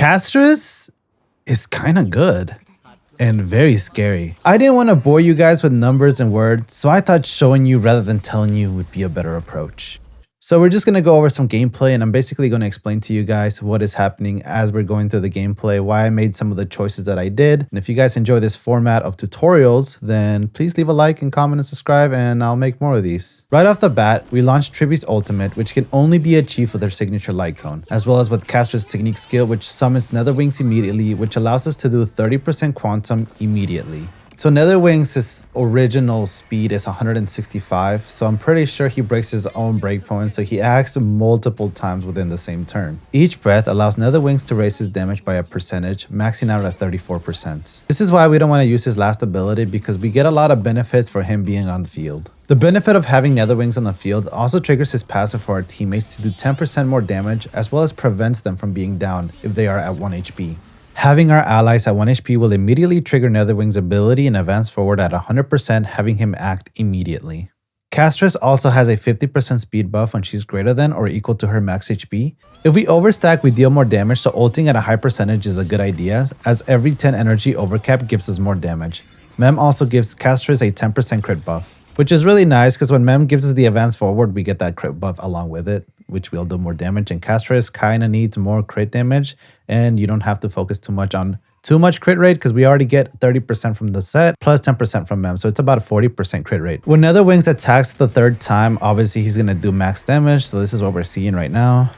Castorice is kind of good and very scary. I didn't want to bore you guys with numbers and words, so I thought showing you rather than telling you would be a better approach. So we're just going to go over some gameplay, and I'm basically going to explain to you guys what is happening as we're going through the gameplay, why I made some of the choices that I did. And if you guys enjoy this format of tutorials, then please leave a like and comment and subscribe, and I'll make more of these. Right off the bat, we launched Tribbie's ultimate, which can only be achieved with her signature light cone, as well as with Castorice's technique skill, which summons nether wings immediately, which allows us to do 30% quantum immediately. So Nether Wings' original speed is 165, so I'm pretty sure he breaks his own breakpoint, so he acts multiple times within the same turn. Each breath allows Nether Wings to raise his damage by a percentage, maxing out at 34%. This is why we don't want to use his last ability, because we get a lot of benefits for him being on the field. The benefit of having Nether Wings on the field also triggers his passive for our teammates to do 10% more damage, as well as prevents them from being down if they are at 1 HP. Having our allies at 1 HP will immediately trigger Netherwing's ability and advance forward at 100%, having him act immediately. Castorice also has a 50% speed buff when she's greater than or equal to her max HP. If we overstack, we deal more damage, so ulting at a high percentage is a good idea, as every 10 energy overcap gives us more damage. Mem also gives Castorice a 10% crit buff, which is really nice because when Mem gives us the advance forward, we get that crit buff along with it, which will do more damage, and Castorice kind of needs more crit damage, and you don't have to focus too much on crit rate because we already get 30% from the set plus 10% from Mem, so it's about a 40% crit rate. When Nether Wings attacks the third time, obviously he's going to do max damage, so this is what we're seeing right now.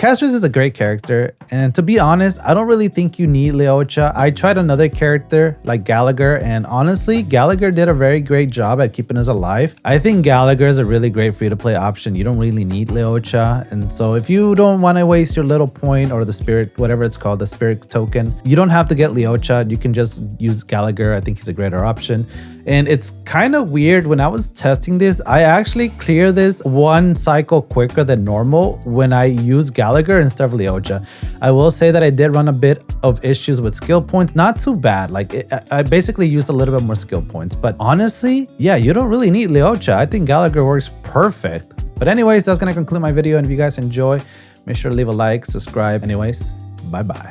Castorice is a great character, and to be honest, I don't really think you need Leocha. I tried another character like Gallagher, and honestly, Gallagher did a very great job at keeping us alive. I think Gallagher is a really great free-to-play option. You don't really need Leocha, and so if you don't want to waste your little point or the spirit, whatever it's called, the spirit token, you don't have to get Leocha. You can just use Gallagher. I think he's a greater option. And it's kind of weird, when I was testing this, I actually clear this one cycle quicker than normal when I use Gallagher instead of Leocha. I will say that I did run a bit of issues with skill points, not too bad. Like I basically used a little bit more skill points, but honestly, yeah, you don't really need Leocha. I think Gallagher works perfect. But anyways, that's gonna conclude my video, and if you guys enjoy, make sure to leave a like, subscribe. Anyways, bye bye.